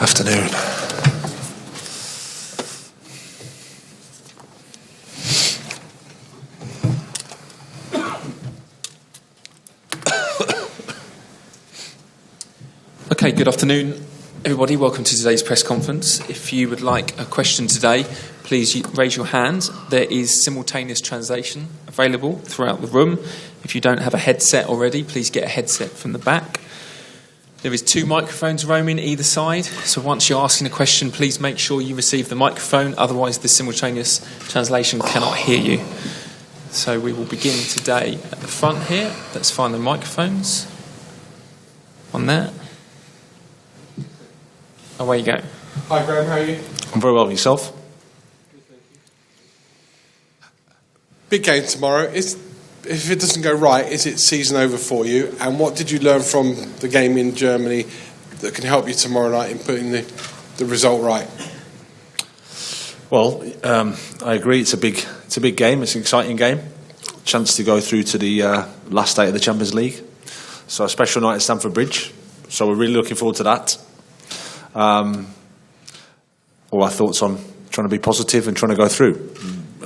Afternoon. Okay, good afternoon, everybody. Welcome to today's press conference. If you would like a question today, please raise your hand. There is simultaneous translation available throughout the room. If you don't have a headset already, please get a headset from the back. There is 2 microphones roaming either side, so once you're asking a question, please make sure you receive the microphone, otherwise the simultaneous translation cannot hear you. So we will begin today at the front here. Let's find the microphones. On there. Away you go. Hi Graham, how are you? I'm very well. Yourself? Big game tomorrow. If it doesn't go right, is it season over for you? And what did you learn from the game in Germany that can help you tomorrow night in putting the result right? Well, I agree. It's a big game. It's an exciting game. Chance to go through to the last day of the Champions League. So a special night at Stamford Bridge. So we're really looking forward to that. All our thoughts on trying to be positive and trying to go through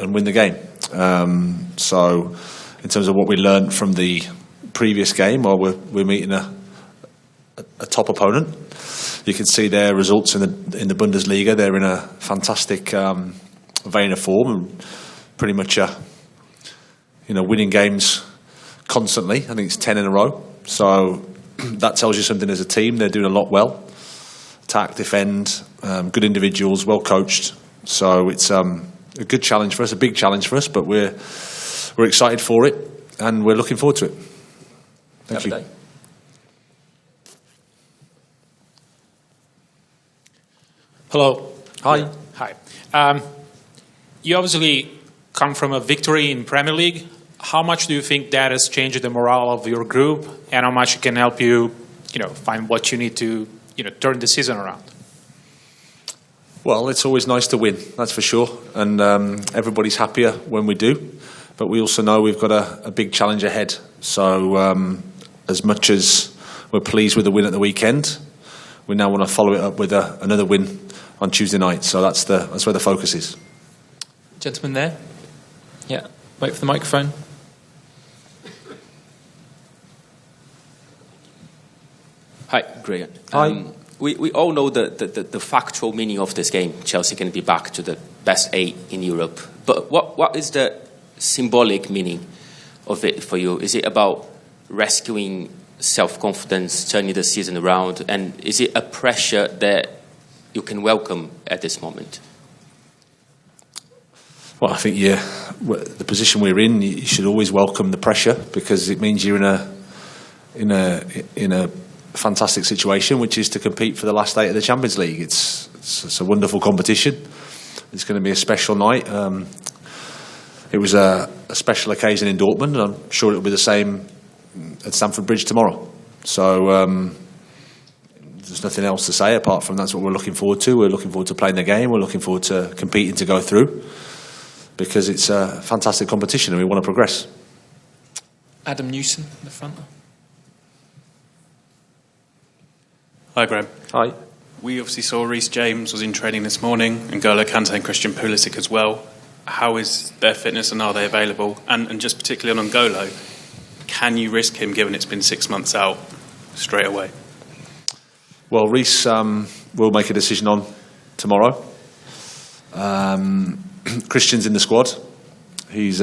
and win the game. So in terms of what we learned from the previous game, well, we're meeting a top opponent. You can see their results in the Bundesliga. They're in a fantastic vein of form and pretty much winning games constantly. I think it's 10 in a row. So that tells you something as a team. They're doing a lot well. Attack, defend, good individuals, well coached. So it's a good challenge for us, a big challenge for us, but we're excited for it and we're looking forward to it. Thank you. Hello. Hi. Hi. You obviously come from a victory in Premier League. How much do you think that has changed the morale of your group, and how much it can help you, find what you need to, turn the season around? Well, it's always nice to win, that's for sure, and everybody's happier when we do. But we also know we've got a big challenge ahead. So as much as we're pleased with the win at the weekend, we now want to follow it up with another win on Tuesday night. So that's where the focus is. Gentleman there. Yeah, wait for the microphone. Hi, Graham. Hi. We all know the factual meaning of this game. Chelsea can be back to the best 8 in Europe. But what is the symbolic meaning of it for you? Is it about rescuing self-confidence, turning the season around? And is it a pressure that you can welcome at this moment? Well, I think the position we're in, you should always welcome the pressure because it means you're in a fantastic situation, which is to compete for the last 8 of the Champions League. It's a wonderful competition. It's going to be a special night. It was a special occasion in Dortmund, and I'm sure it'll be the same at Stamford Bridge tomorrow. So there's nothing else to say apart from that's what we're looking forward to. We're looking forward to playing the game. We're looking forward to competing to go through because it's a fantastic competition and we want to progress. Adam Newson in the front. Hi, Graham. Hi. We obviously saw Reece James was in training this morning, and Ngolo Kante and Christian Pulisic as well. How is their fitness and are they available? And just particularly on Ngolo, can you risk him given it's been 6 months out straight away? Well, Reece will make a decision on tomorrow. Christian's in the squad. He's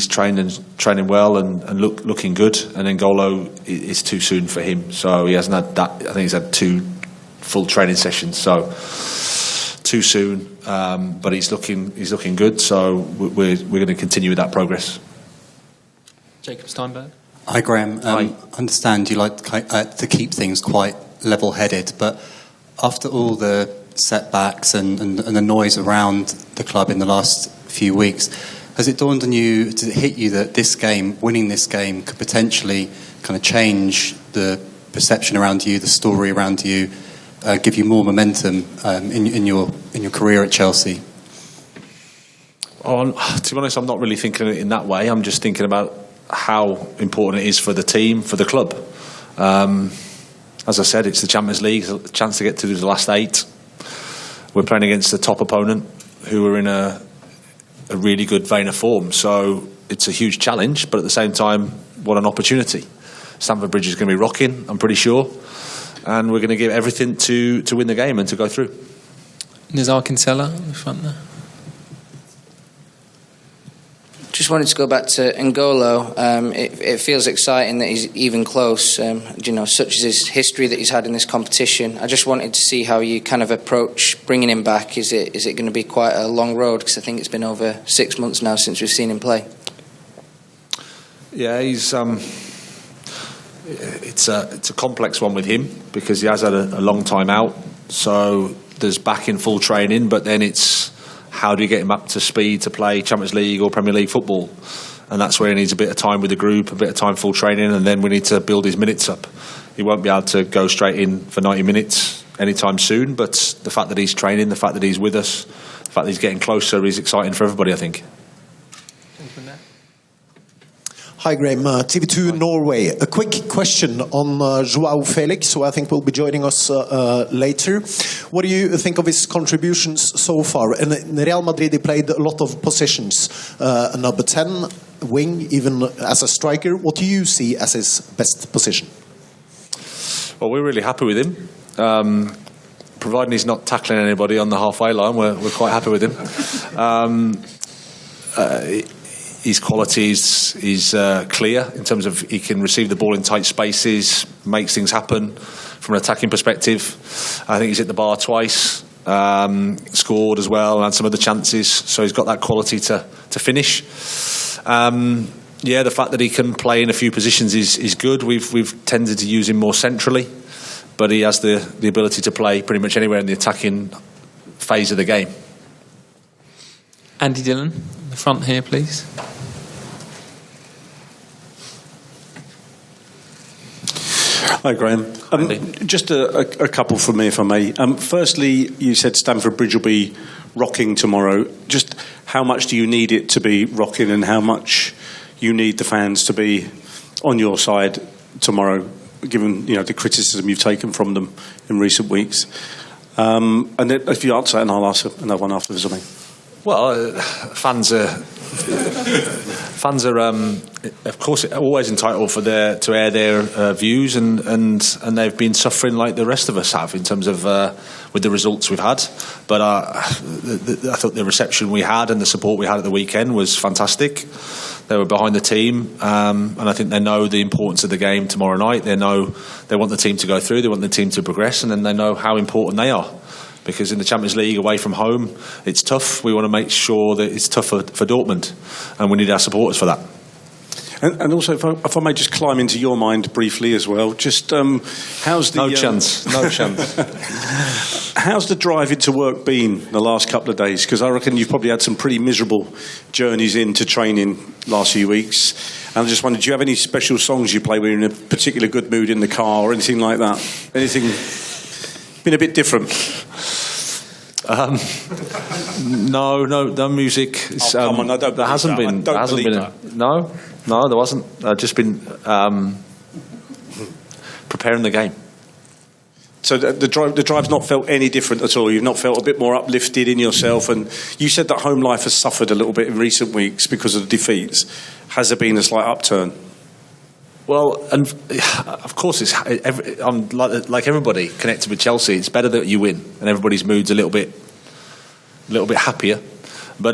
training well and looking good. And then Ngolo is too soon for him, so he hasn't had that. I think he's had 2 full training sessions, so too soon. But he's looking good. So we're going to continue with that progress. Jacob Steinberg. Hi, Graham. I understand you like to keep things quite level-headed, but after all the setbacks and the noise around the club in the last few weeks, has it dawned on you, does it hit you that winning this game could potentially kind of change the perception around you, the story around you, give you more momentum in your career at Chelsea? To be honest, I'm not really thinking of it in that way. I'm just thinking about how important it is for the team, for the club. as I said, it's the Champions League, a chance to get to the last 8. We're playing against the top opponent who are in a really good vein of form. So it's a huge challenge, but at the same time, what an opportunity. Stamford Bridge is going to be rocking, I'm pretty sure. And we're going to give everything to win the game and to go through. Nizar Kinsella in the front there. Just wanted to go back to Ngolo. It feels exciting that he's even close, such as his history that he's had in this competition. I just wanted to see how you kind of approach bringing him back. Is it going to be quite a long road? Because I think it's been over 6 months now since we've seen him play. Yeah, he's... It's a complex one with him because he has had a long time out. So there's back in full training, but then it's how do you get him up to speed to play Champions League or Premier League football? And that's where he needs a bit of time with the group, a bit of time full training, and then we need to build his minutes up. He won't be able to go straight in for 90 minutes anytime soon, but the fact that he's training, the fact that he's with us, the fact that he's getting closer is exciting for everybody, I think. Hi Graham, TV2 Norway. A quick question on Joao Felix, who I think will be joining us later. What do you think of his contributions so far? In Real Madrid he played a lot of positions, number 10, wing, even as a striker. What do you see as his best position? Well, we're really happy with him. Providing he's not tackling anybody on the halfway line, we're quite happy with him. His qualities is clear in terms of he can receive the ball in tight spaces, makes things happen from an attacking perspective. I think he's hit the bar twice, scored as well, and had some other chances. So he's got that quality to finish. The fact that he can play in a few positions is good. We've tended to use him more centrally, but he has the ability to play pretty much anywhere in the attacking phase of the game. Andy Dillon, in the front here, please. Hi, Graham. Just a couple from me, if I may. Firstly, you said Stamford Bridge will be rocking tomorrow. Just how much do you need it to be rocking, and how much you need the fans to be on your side tomorrow, given the criticism you've taken from them in recent weeks? And then if you answer, and I'll ask another one afterwards. I mean. Well, fans are, of course, always entitled to air their views, and they've been suffering like the rest of us have in terms of with the results we've had. But I thought the reception we had and the support we had at the weekend was fantastic. They were behind the team, and I think they know the importance of the game tomorrow night. They know they want the team to go through, they want the team to progress, and then they know how important they are. Because in the Champions League, away from home, it's tough. We want to make sure that it's tough for Dortmund, and we need our supporters for that. And also, if I may just climb into your mind briefly as well, just how's the... No chance. How's the drive into work been the last couple of days? Because I reckon you've probably had some pretty miserable journeys into training last few weeks. And I just wondered, do you have any special songs you play when you're in a particular good mood in the car or anything like that? Anything been a bit different? No music. Come on, I don't. There hasn't been. There hasn't been. No, there wasn't. I've just been preparing the game. So the drive's not felt any different at all. You've not felt a bit more uplifted in yourself. And you said that home life has suffered a little bit in recent weeks because of the defeats. Has there been a slight upturn? Well, and of course, I'm like everybody connected with Chelsea. It's better that you win, and everybody's mood's a little bit happier. But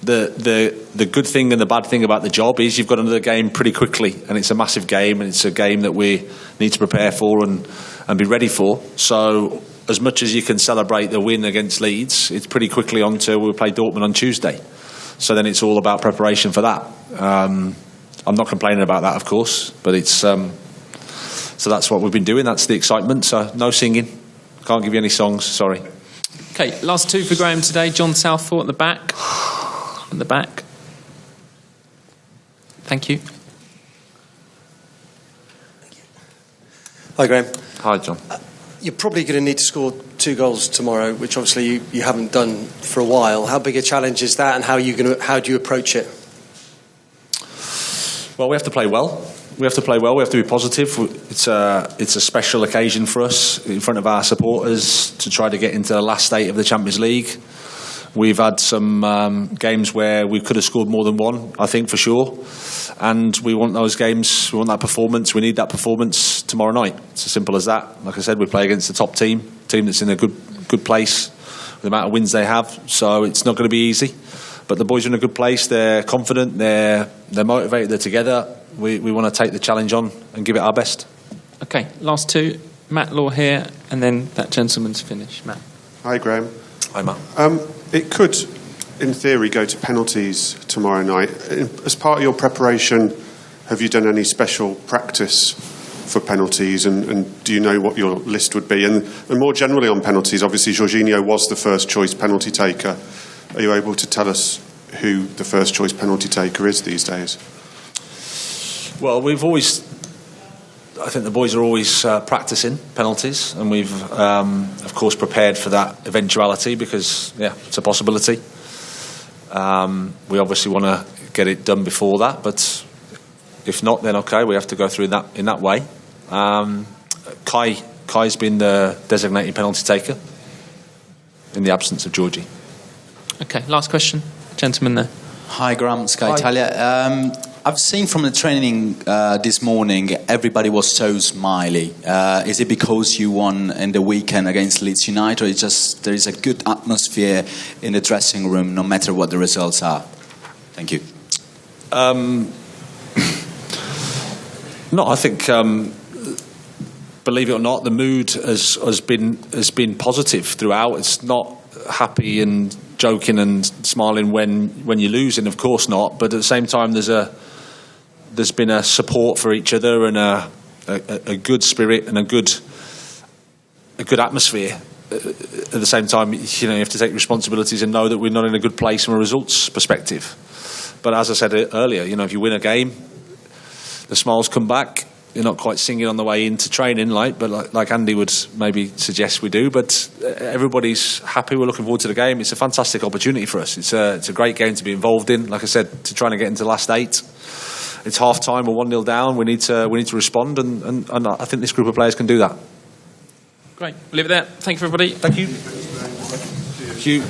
the good thing and the bad thing about the job is you've got another game pretty quickly, and it's a massive game, and it's a game that we need to prepare for and be ready for. So, as much as you can celebrate the win against Leeds, it's pretty quickly on to we'll play Dortmund on Tuesday. So then it's all about preparation for that. I'm not complaining about that, of course, but it's so that's what we've been doing. That's the excitement. So no singing. Can't give you any songs. Sorry. Okay, last two for Graham today. John Southall at the back. At the back. Thank you. Hi, Graham. Hi, John. You're probably going to need to score 2 goals tomorrow, which obviously you haven't done for a while. How big a challenge is that, and how do you approach it? Well, we have to play well. We have to play well. We have to be positive. It's a special occasion for us in front of our supporters to try to get into the last 8 of the Champions League. We've had some games where we could have scored more than one, I think, for sure. And we want those games, we want that performance. We need that performance tomorrow night. It's as simple as that. Like I said, we play against the top team that's in a good place with the amount of wins they have. So it's not going to be easy. But the boys are in a good place. They're confident. They're motivated. They're together. We want to take the challenge on and give it our best. Okay, last two. Matt Law here, and then that gentleman's finish. Matt. Hi, Graham. Hi, Matt. It could, in theory, go to penalties tomorrow night. As part of your preparation, have you done any special practice for penalties, and do you know what your list would be? And more generally on penalties, obviously Jorginho was the first choice penalty taker. Are you able to tell us who the first choice penalty taker is these days? Well, I think the boys are always practicing penalties, and we've, of course, prepared for that eventuality because, it's a possibility. We obviously want to get it done before that, but if not, then okay, we have to go through that in that way. Kai's been the designated penalty taker in the absence of Georgie. Okay, last question, gentleman there. Hi, Graham, Sky Italia. I've seen from the training this morning, everybody was so smiley. Is it because you won in the weekend against Leeds United, or it's just there is a good atmosphere in the dressing room, no matter what the results are? Thank you. No, I think, believe it or not, the mood has been positive throughout. It's not happy and joking and smiling when you're losing, of course not. But at the same time, there's been a support for each other and a good spirit and a good atmosphere. At the same time, you have to take responsibilities and know that we're not in a good place from a results perspective. But as I said earlier, if you win a game, the smiles come back. You're not quite singing on the way into training, like Andy would maybe suggest we do. But everybody's happy. We're looking forward to the game. It's a fantastic opportunity for us. It's a great game to be involved in. Like I said, to try and get into the last 8. It's half time. We're 1-0 down. We need to respond, and I think this group of players can do that. Great. We'll leave it there. Thank you, everybody. Thank you. Thank you.